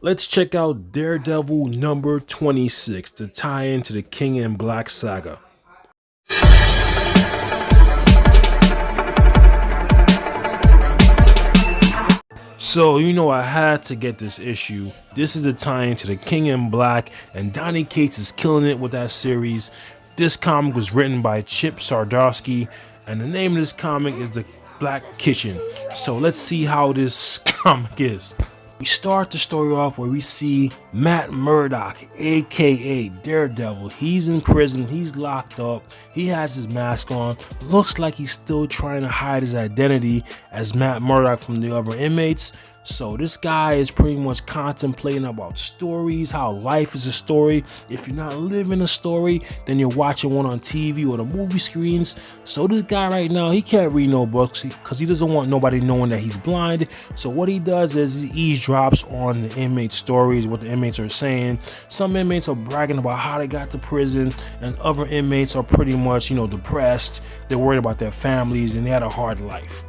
Let's check out Daredevil number 26 to tie into the King in Black saga. So, I had to get this issue. This is a tie-in to the King in Black, and Donny Cates is killing it with that series. This comic was written by Chip Zdarsky, and the name of this comic is The Black Kitchen. So let's see how this comic is. We start the story off where we see Matt Murdock, aka Daredevil. He's in prison, he's locked up, he has his mask on. Looks like he's still trying to hide his identity as Matt Murdock from the other inmates. So this guy is pretty much contemplating about stories, how life is a story. If you're not living a story, then you're watching one on TV or the movie screens. So this guy right now, he can't read no books because he doesn't want nobody knowing that he's blind. So what he does is he eavesdrops on the inmate stories, what the inmates are saying. Some inmates are bragging about how they got to prison, and other inmates are pretty much, depressed. They're worried about their families and they had a hard life.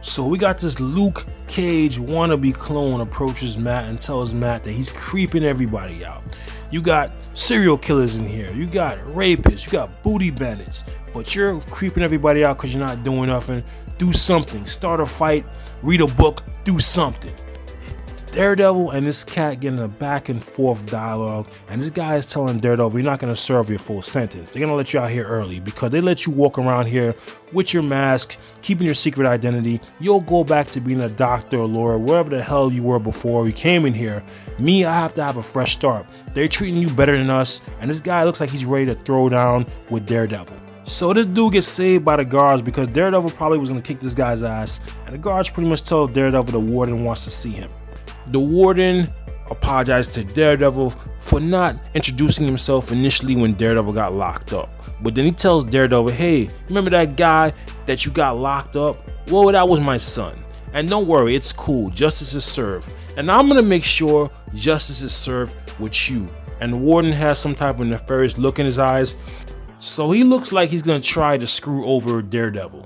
So we got this Luke Cage wannabe clone approaches Matt and tells Matt that he's creeping everybody out. You got serial killers in here, you got rapists, you got booty bandits, but you're creeping everybody out because you're not doing nothing. Do something, start a fight, read a book, do something. Daredevil and this cat getting a back and forth dialogue, and this guy is telling Daredevil, you're not going to serve your full sentence. They're going to let you out here early because they let you walk around here with your mask, keeping your secret identity. You'll go back to being a doctor or lawyer, wherever the hell you were before you came in here. Me, I have to have a fresh start. They're treating you better than us, and this guy looks like he's ready to throw down with Daredevil. So this dude gets saved by the guards because Daredevil probably was going to kick this guy's ass, and the guards pretty much tell Daredevil the warden wants to see him. The warden apologized to Daredevil for not introducing himself initially when Daredevil got locked up. But then he tells Daredevil, hey, remember that guy that you got locked up? Well, that was my son. And don't worry, it's cool, justice is served. And I'm gonna make sure justice is served with you. And the warden has some type of nefarious look in his eyes. So he looks like he's gonna try to screw over Daredevil.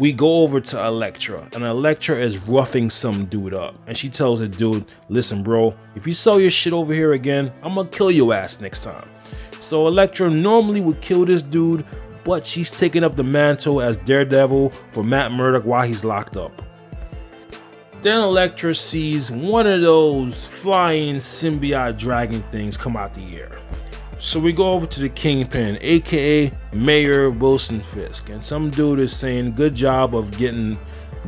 We go over to Elektra, and Elektra is roughing some dude up, and she tells the dude, listen bro, if you sell your shit over here again, I'm gonna kill your ass next time. So Elektra normally would kill this dude, but she's taking up the mantle as Daredevil for Matt Murdock while he's locked up. Then Elektra sees one of those flying symbiote dragon things come out the air. So we go over to the Kingpin, aka Mayor Wilson Fisk, and some dude is saying good job of getting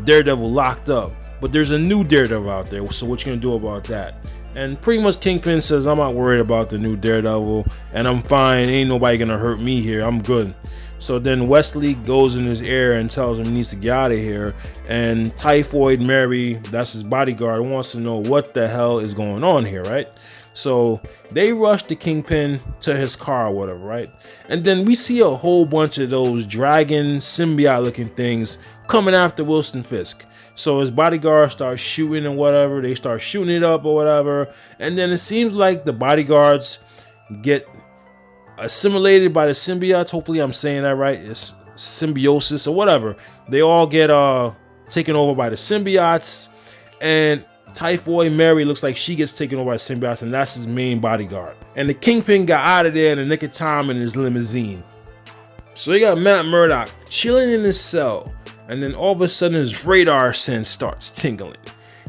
Daredevil locked up, but there's a new Daredevil out there, so what you gonna do about that? And pretty much Kingpin says, I'm not worried about the new Daredevil, and I'm fine, ain't nobody gonna hurt me here, I'm good. So then Wesley goes in his ear and tells him he needs to get out of here, and Typhoid Mary, that's his bodyguard, wants to know what the hell is going on here, right? So they rush the Kingpin to his car or whatever, right? And then we see a whole bunch of those dragon symbiote looking things coming after Wilson Fisk. So his bodyguards start shooting and whatever, they start shooting it up or whatever. And then it seems like the bodyguards get assimilated by the symbiotes. Hopefully I'm saying that right. It's symbiosis or whatever. They all get taken over by the symbiotes, and Typhoid Mary looks like she gets taken over by symbiotes, and that's his main bodyguard. And the Kingpin got out of there in the nick of time in his limousine. So you got Matt Murdock chilling in his cell, and then all of a sudden his radar sense starts tingling.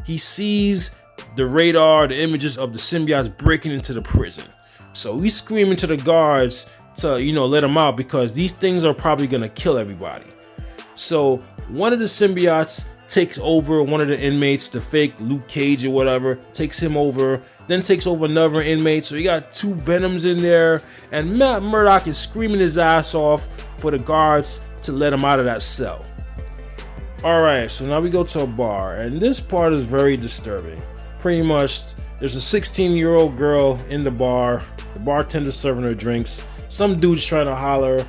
He sees the radar, the images of the symbiotes breaking into the prison. So he's screaming to the guards to, let him out because these things are probably gonna kill everybody. So one of the symbiotes takes over one of the inmates, the fake Luke Cage or whatever, takes him over, then takes over another inmate. So you got two Venoms in there, and Matt Murdock is screaming his ass off for the guards to let him out of that cell. Alright, so now we go to a bar, and this part is very disturbing. Pretty much, there's a 16-year-old girl in the bar, the bartender serving her drinks, some dude's trying to holler.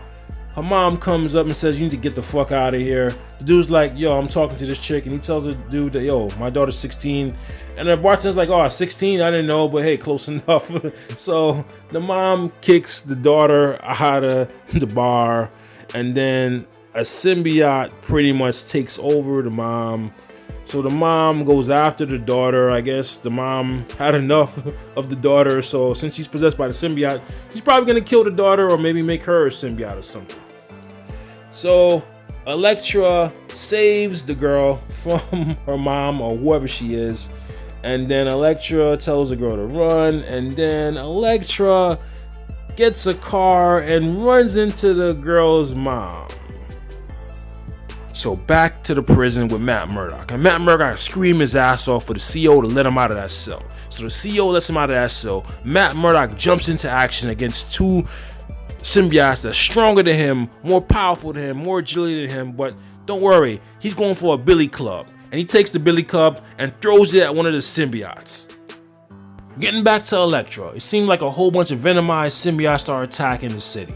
Her mom comes up and says, you need to get the fuck out of here. The dude's like, yo, I'm talking to this chick, and he tells the dude that, yo, my daughter's 16. And the bartender's like, oh, 16? I didn't know, but hey, close enough. So the mom kicks the daughter out of the bar, and then a symbiote pretty much takes over the mom. So the mom goes after the daughter. I guess the mom had enough of the daughter. So since she's possessed by the symbiote, she's probably gonna kill the daughter or maybe make her a symbiote or something. So Elektra saves the girl from her mom or whoever she is. And then Elektra tells the girl to run. And then Elektra gets a car and runs into the girl's mom. So back to the prison with Matt Murdock. And Matt Murdock screamed his ass off for the CO to let him out of that cell. So the CO lets him out of that cell. Matt Murdock jumps into action against two symbiotes that's stronger than him, more powerful than him, more agility than him. But don't worry, he's going for a billy club. And he takes the billy club and throws it at one of the symbiotes. Getting back to Elektra, it seemed like a whole bunch of venomized symbiotes started attacking the city.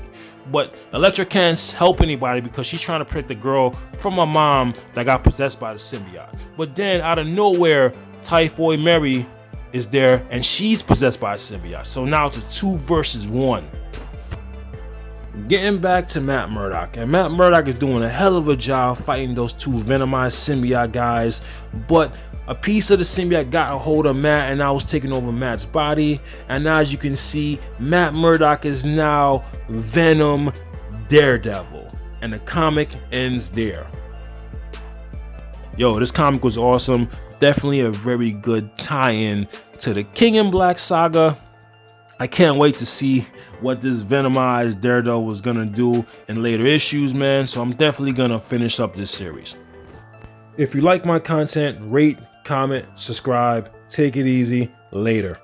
But Elektra can't help anybody because she's trying to protect the girl from her mom that got possessed by the symbiote. But then out of nowhere, Typhoid Mary is there and she's possessed by a symbiote. So now it's a 2 versus 1. Getting back to Matt Murdock, and Matt Murdock is doing a hell of a job fighting those two venomized symbiote guys, but a piece of the symbiote got a hold of Matt and now was taking over Matt's body. And now, as you can see, Matt Murdock is now Venom Daredevil, and the comic ends there. Yo, this comic was awesome. Definitely a very good tie-in to the King in Black saga. I can't wait to see what this venomized Daredevil was gonna do in later issues, man. So I'm definitely gonna finish up this series. If you like my content, rate, comment, subscribe. Take it easy. Later.